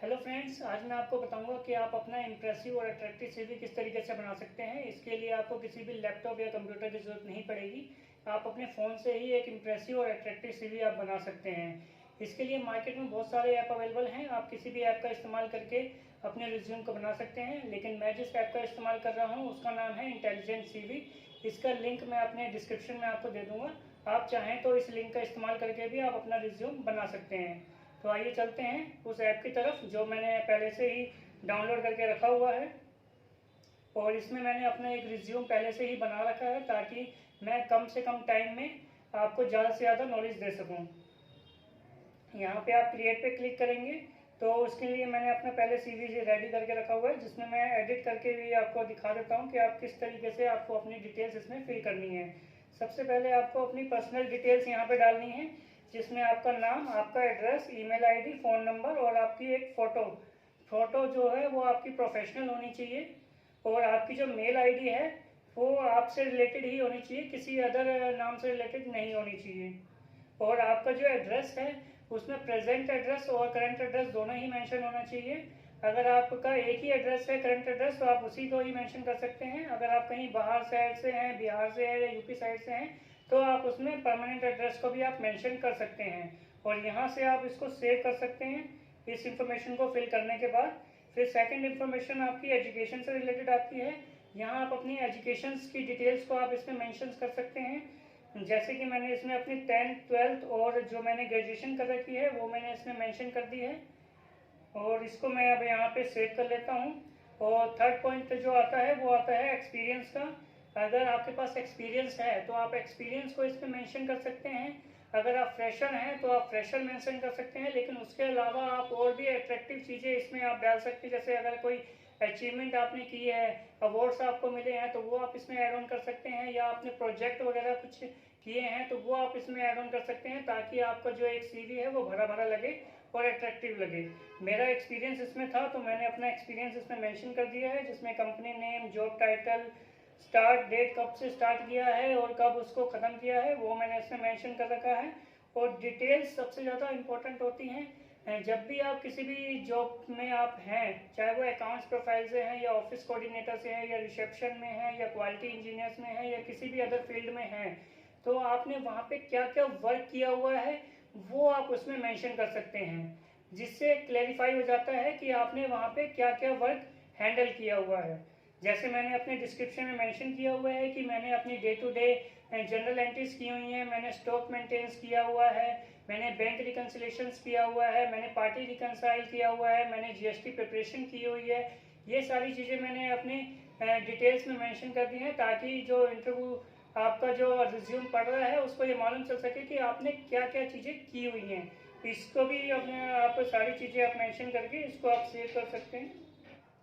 Hello friends, आज मैं आपको बताऊंगा कि आप अपना इम्प्रेसिव और अट्रैक्टिव सीवी किस तरीके से बना सकते हैं। इसके लिए आपको किसी भी लैपटॉप या कंप्यूटर की ज़रूरत नहीं पड़ेगी। आप अपने फ़ोन से ही एक इम्प्रेसिव और अट्रैक्टिव सीवी आप बना सकते हैं। इसके लिए मार्केट में बहुत सारे ऐप अवेलेबल हैं। आप किसी भी ऐप का इस्तेमाल करके अपने रिज्यूम को बना सकते हैं, लेकिन मैं जिस ऐप का इस्तेमाल कर रहा हूँ उसका नाम है इंटेलिजेंट सीवी। इसका लिंक मैं अपने डिस्क्रिप्शन में आपको दे दूँगा। आप चाहें तो इस लिंक का इस्तेमाल करके भी आप अपना रिज्यूम बना सकते हैं। तो आइए चलते हैं उस ऐप की तरफ जो मैंने पहले से ही डाउनलोड करके रखा हुआ है, और इसमें मैंने अपना एक रिज्यूम पहले से ही बना रखा है ताकि मैं कम से कम टाइम में आपको ज़्यादा से ज़्यादा नॉलेज दे सकूं। यहाँ पे आप क्रिएट पे क्लिक करेंगे तो उसके लिए मैंने अपना पहले सीवी रेडी करके रखा हुआ है, जिसमें मैं एडिट करके भी आपको दिखा देता हूँ कि आप किस तरीके से आपको अपनी डिटेल्स इसमें फिल करनी है। सबसे पहले आपको अपनी पर्सनल डिटेल्स यहाँ पे डालनी है, जिसमें आपका नाम, आपका address, email ID, phone number और आपकी एक फ़ोटो जो है वो आपकी प्रोफेशनल होनी चाहिए। और आपकी जो मेल आईडी है वो आपसे रिलेटेड ही होनी चाहिए, किसी अदर नाम से रिलेटेड नहीं होनी चाहिए। और आपका जो एड्रेस है उसमें प्रेजेंट एड्रेस और करंट एड्रेस दोनों ही मेंशन होना चाहिए। अगर आपका एक ही एड्रेस है करंट एड्रेस तो आप उसी को ही मेंशन कर सकते हैं। अगर आप कहीं बाहर साइड से हैं, बिहार से है या यूपी साइड से हैं, तो आप उसमें परमानेंट एड्रेस को भी आप मेंशन कर सकते हैं और यहाँ से आप इसको सेव कर सकते हैं इस इंफॉर्मेशन को फिल करने के बाद। फिर सेकंड इंफॉर्मेशन आपकी एजुकेशन से रिलेटेड आती है। यहाँ आप अपनी एजुकेशन की डिटेल्स को आप इसमें मेंशन कर सकते हैं। जैसे कि मैंने इसमें अपनी 10th 12th और जो मैंने ग्रेजुएशन कर रखी है वो मैंने इसमें मेंशन कर दी है, और इसको मैं अब यहाँ पे सेव कर लेता हूँ। और थर्ड पॉइंट जो आता है वो आता है एक्सपीरियंस का। अगर आपके पास एक्सपीरियंस है तो आप एक्सपीरियंस को इसमें मेंशन कर सकते हैं। अगर आप फ्रेशर हैं तो आप फ्रेशर मेंशन कर सकते हैं, लेकिन उसके अलावा आप और भी अट्रैक्टिव चीज़ें इसमें आप डाल सकते हैं। जैसे अगर कोई अचीवमेंट आपने की है, अवार्ड्स आपको मिले हैं, तो वो आप इसमें ऐड ऑन कर सकते हैं, या आपने प्रोजेक्ट वगैरह कुछ किए हैं तो वो आप इसमें ऐड ऑन कर सकते हैं, ताकि आपका जो एक सीवी है वो भरा भरा लगे और अट्रैक्टिव लगे। मेरा एक्सपीरियंस इसमें था तो मैंने अपना एक्सपीरियंस इसमें मेंशन कर दिया है, जिसमें company name, job title, start date, कब से स्टार्ट किया है और कब उसको ख़त्म किया है वो मैंने इसमें मेंशन कर रखा है। और डिटेल्स सबसे ज़्यादा इम्पोर्टेंट होती हैं। जब भी आप किसी भी जॉब में आप हैं, चाहे वो अकाउंट्स प्रोफाइल से हैं या ऑफिस कोऑर्डिनेटर से हैं या रिसेप्शन में है या क्वालिटी इंजीनियर्स में है या किसी भी अदर फील्ड में हैं, तो आपने वहाँ पे क्या क्या वर्क किया हुआ है वो आप उसमें मेंशन कर सकते हैं, जिससे क्लैरिफाई हो जाता है कि आपने वहाँ पे क्या क्या वर्क हैंडल किया हुआ है। जैसे मैंने अपने डिस्क्रिप्शन में मेंशन किया हुआ है कि मैंने अपनी day to day general entries की हुई हैं, मैंने स्टॉक मेंटेनेंस किया हुआ है, मैंने बैंक रिकन्सिलेशंस किया हुआ है, मैंने पार्टी रिकन्साइल किया हुआ है, मैंने जीएसटी प्रिपरेशन की हुई है। ये सारी चीज़ें मैंने अपनी डिटेल्स में मेंशन कर दी हैं, ताकि जो इंटरव्यू आपका जो रिज्यूम पढ़ रहा है उसको ये मालूम चल सके कि आपने क्या क्या चीज़ें की हुई हैं। इसको भी अपने आप सारी चीज़ें आप मेंशन करके इसको आप सेव कर सकते हैं।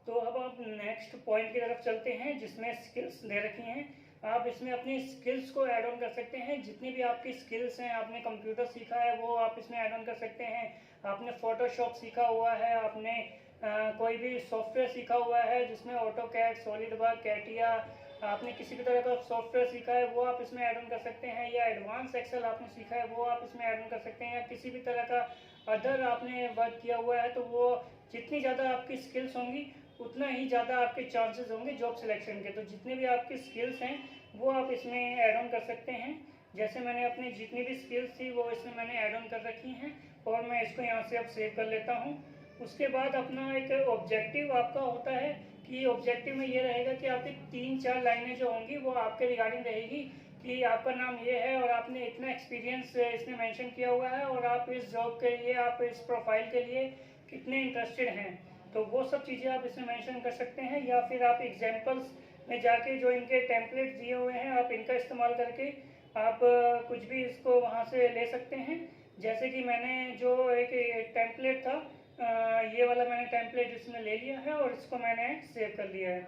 तो अब आप नेक्स्ट पॉइंट की तरफ चलते हैं, जिसमें स्किल्स दे रखी हैं। आप इसमें अपनी स्किल्स को ऐड ऑन कर सकते हैं। जितनी भी आपकी स्किल्स हैं, आपने कंप्यूटर सीखा है वो आप इसमें ऐड ऑन कर सकते हैं। आपने फोटोशॉप सीखा हुआ है, आपने कोई भी सॉफ्टवेयर सीखा हुआ है जिसमें ऑटोकैड, सॉलिडवर्क, कैटिया, आपने किसी भी तरह का सॉफ्टवेयर सीखा है वो आप इसमें ऐड ऑन कर सकते हैं। या एडवांस एक्सेल आपने सीखा है वो आप इसमें ऐड ऑन कर सकते हैं। या किसी भी तरह का अदर आपने वर्क किया हुआ है, तो वो जितनी ज़्यादा आपकी स्किल्स होंगी उतना ही ज़्यादा आपके चांसेस होंगे जॉब सिलेक्शन के। तो जितने भी आपकी स्किल्स हैं वो आप इसमें ऐड ऑन कर सकते हैं। जैसे मैंने अपनी जितनी भी स्किल्स थी वो इसमें मैंने ऐड ऑन कर रखी हैं, और मैं इसको यहाँ से अब सेव कर लेता हूँ। उसके बाद अपना एक ऑब्जेक्टिव आपका होता है कि ऑब्जेक्टिव में ये रहेगा कि आपकी 3-4 लाइनें जो होंगी वो आपके रिगार्डिंग रहेगी कि आपका नाम ये है और आपने इतना एक्सपीरियंस इसमें मेंशन किया हुआ है और आप इस जॉब के लिए, आप इस प्रोफाइल के लिए कितने इंटरेस्टेड हैं। तो वो सब चीज़ें आप इसमें मेंशन कर सकते हैं, या फिर आप एग्जांपल्स में जाके जो इनके टेम्पलेट दिए हुए हैं आप इनका इस्तेमाल करके आप कुछ भी इसको वहाँ से ले सकते हैं। जैसे कि मैंने जो एक टेम्पलेट था, ये वाला मैंने टेम्पलेट इसमें ले लिया है और इसको मैंने सेव कर लिया है।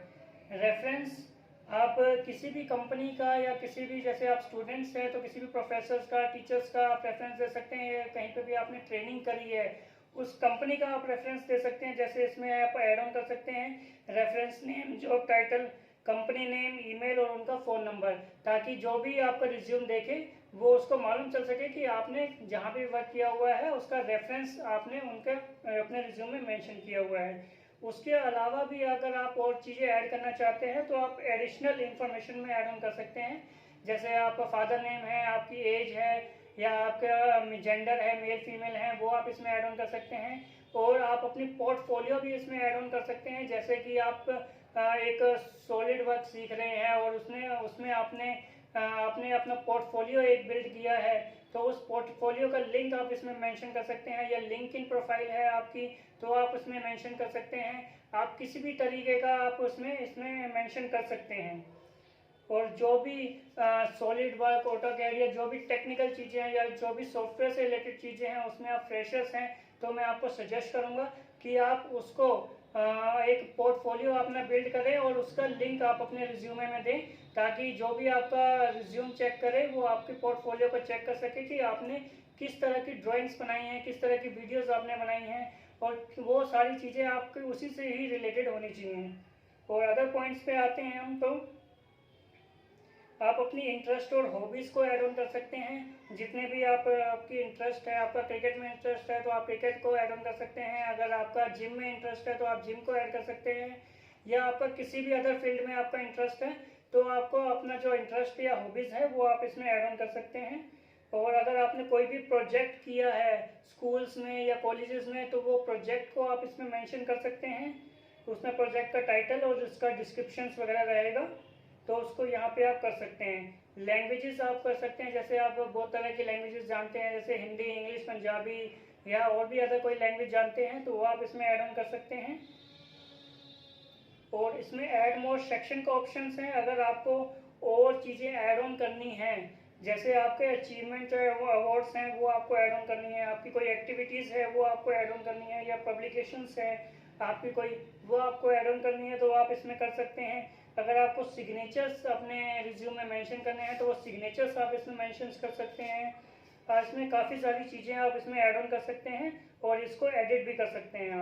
रेफरेंस, आप किसी भी कंपनी का या किसी भी, जैसे आप स्टूडेंट्स हैं तो किसी भी प्रोफेसर्स का, टीचर्स का आप रेफरेंस दे सकते हैं। कहीं पे भी आपने ट्रेनिंग करी है उस कंपनी का आप रेफरेंस दे सकते हैं। जैसे इसमें आप ऐड ऑन कर सकते हैं reference name, job title, company name, email और उनका फ़ोन नंबर, ताकि जो भी आपका रिज्यूम देखे वो उसको मालूम चल सके कि आपने जहाँ भी वर्क किया हुआ है उसका रेफरेंस आपने उनके अपने रिज्यूम में मेंशन किया हुआ है। उसके अलावा भी अगर आप और चीज़ें ऐड करना चाहते हैं तो आप एडिशनल इंफॉर्मेशन में ऐड ऑन कर सकते हैं। जैसे आपका फादर नेम है, आपकी एज है, या आपका जेंडर है, मेल फीमेल है, वो आप इसमें ऐड ऑन कर सकते हैं। और आप अपनी पोर्टफोलियो भी इसमें ऐड ऑन कर सकते हैं। जैसे कि आप एक सॉलिड वर्क सीख रहे हैं और उसने उसमें आपने अपना पोर्टफोलियो एक बिल्ड किया है, तो उस पोर्टफोलियो का लिंक आप इसमें मेंशन कर सकते हैं। या लिंक्डइन प्रोफाइल है आपकी, तो आप उसमें मेंशन कर सकते हैं। आप किसी भी तरीके का आप इसमें मेंशन कर सकते हैं। और जो भी सॉलिड वर्क, ऑटोकैड या जो भी टेक्निकल चीज़ें हैं या जो भी सॉफ्टवेयर से रिलेटेड चीज़ें हैं उसमें आप फ्रेशर्स हैं, तो मैं आपको सजेस्ट करूंगा कि आप उसको एक पोर्टफोलियो अपना बिल्ड करें और उसका लिंक आप अपने रिज्यूमे में दें, ताकि जो भी आपका रिज्यूम चेक करे वो आपके पोर्टफोलियो को चेक कर सके कि आपने किस तरह की ड्राइंग्स बनाई हैं, किस तरह की वीडियोस आपने बनाई हैं, और वो सारी चीज़ें आपकी उसी से ही रिलेटेड होनी चाहिए। और अदर पॉइंट्स पे आते हैं हम, तो आप अपनी इंटरेस्ट और हॉबीज़ को ऐड ऑन कर सकते हैं। जितने भी आपकी इंटरेस्ट है, आपका क्रिकेट में इंटरेस्ट है तो आप क्रिकेट को ऐड ऑन कर सकते हैं। अगर आपका जिम में इंटरेस्ट है तो आप जिम को ऐड कर सकते हैं। या आपका किसी भी अदर फील्ड में आपका इंटरेस्ट है तो आपको अपना जो इंटरेस्ट या हॉबीज़ है वो आप इसमें ऐड ऑन कर सकते हैं। और अगर आपने कोई भी प्रोजेक्ट किया है स्कूल्स में या कॉलेजेस में, तो वो प्रोजेक्ट को आप इसमें मेंशन कर सकते हैं। उसमें प्रोजेक्ट का टाइटल और उसका डिस्क्रिप्शन वगैरह रहेगा, तो उसको यहाँ पे आप कर सकते हैं। लैंग्वेजेस आप कर सकते हैं, जैसे आप बहुत तरह की लैंग्वेजेस जानते हैं, जैसे हिंदी, इंग्लिश, पंजाबी या और भी अदर कोई लैंग्वेज जानते हैं तो वो आप इसमें ऐड ऑन कर सकते हैं। और इसमें ऐड मोर सेक्शन का ऑप्शन है। अगर आपको और चीज़ें ऐड ऑन करनी हैं, जैसे आपके अचीवमेंट वो अवार्ड्स हैं वो आपको ऐड ऑन करनी है, आपकी कोई एक्टिविटीज़ है वो आपको ऐड ऑन करनी है, या पब्लिकेशंस है आपकी कोई, वो आपको ऐड ऑन करनी है तो आप इसमें कर सकते हैं। अगर आपको सिग्नेचर्स अपने रिज्यूम में मेंशन करने हैं तो वो सिग्नेचर्स आप इसमें मेंशन कर सकते हैं। इसमें काफ़ी सारी चीज़ें आप इसमें ऐड ऑन कर सकते हैं और इसको एडिट भी कर सकते हैं।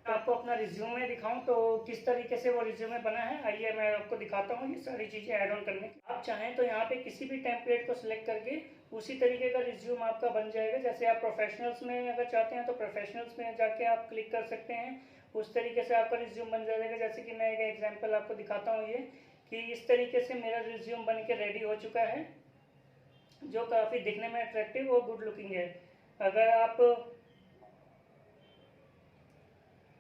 आपको अपना रिज्यूमे दिखाऊं तो किस तरीके से वो रिज्यूमे बना है, आइए मैं आपको दिखाता हूँ ये सारी चीज़ें ऐड ऑन करने की। आप चाहें तो यहाँ पे किसी भी टेम्पलेट को सिलेक्ट करके उसी तरीके का रिज्यूम आपका बन जाएगा। जैसे आप प्रोफेशनल्स में अगर चाहते हैं तो प्रोफेशनल्स में जाके आप क्लिक कर सकते हैं, उस तरीके से आपका रिज्यूम बन जाएगा। जैसे कि मैं एक एग्जाम्पल आपको दिखाता हूँ, ये कि इस तरीके से मेरा रिज्यूम बन के रेडी हो चुका है, जो काफ़ी दिखने में अट्रैक्टिव और गुड लुकिंग है। अगर आप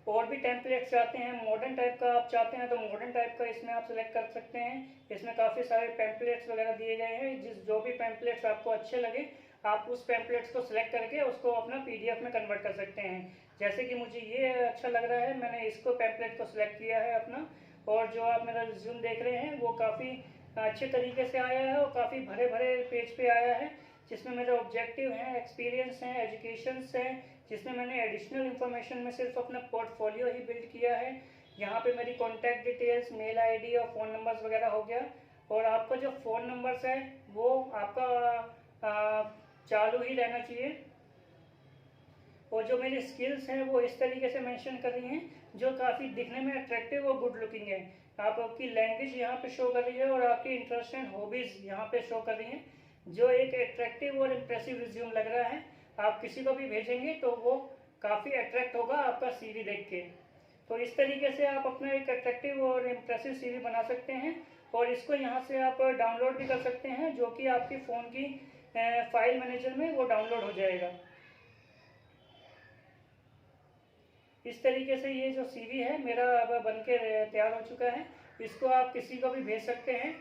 और भी टेम्पलेट चाहते हैं, मॉडर्न टाइप का आप चाहते हैं तो मॉडर्न टाइप का इसमें आप सेलेक्ट कर सकते हैं। इसमें काफ़ी सारे टेम्पलेट्स वगैरह दिए गए हैं, जो भी टेम्पलेट्स आपको अच्छे लगे आप उस टेम्पलेट्स को सिलेक्ट करके उसको अपना पीडीएफ में कन्वर्ट कर सकते हैं। जैसे कि मुझे ये अच्छा लग रहा है, मैंने इसको टेम्पलेट को सिलेक्ट किया है अपना, और जो आप मेरा रिज्यूम देख रहे हैं वो काफ़ी अच्छे तरीके से आया है और काफ़ी भरे भरे पेज पे आया है, जिसमें मेरे ऑब्जेक्टिव हैं, एक्सपीरियंस हैं, एजुकेशंस हैं, जिसमें मैंने एडिशनल इन्फॉर्मेशन में सिर्फ अपना पोर्टफोलियो ही बिल्ड किया है। यहाँ पे मेरी कॉन्टैक्ट डिटेल्स, मेल आईडी और फ़ोन नंबर्स वगैरह हो गया। और आपका जो फ़ोन नंबर्स है वो आपका चालू ही रहना चाहिए। और जो मेरी स्किल्स हैं वो इस तरीके से मेंशन कर रही हैं जो काफ़ी दिखने में अट्रैक्टिव और गुड लुकिंग है। आपकी लैंग्वेज यहाँ पे शो कर रही है और आपकी इंटरेस्ट एंड हॉबीज़ यहाँ पे शो कर रही हैं, जो एक अट्रैक्टिव और इम्प्रेसिव रिज्यूम लग रहा है। आप किसी को भी भेजेंगे तो वो काफ़ी अट्रैक्ट होगा आपका सीवी देख के। तो इस तरीके से आप अपना एक अट्रैक्टिव और इम्प्रेसिव सीवी बना सकते हैं, और इसको यहाँ से आप डाउनलोड भी कर सकते हैं, जो कि आपकी फ़ोन की फाइल मैनेजर में वो डाउनलोड हो जाएगा। इस तरीके से ये जो सीवी है मेरा अब बन के तैयार हो चुका है। इसको आप किसी को भी भेज सकते हैं।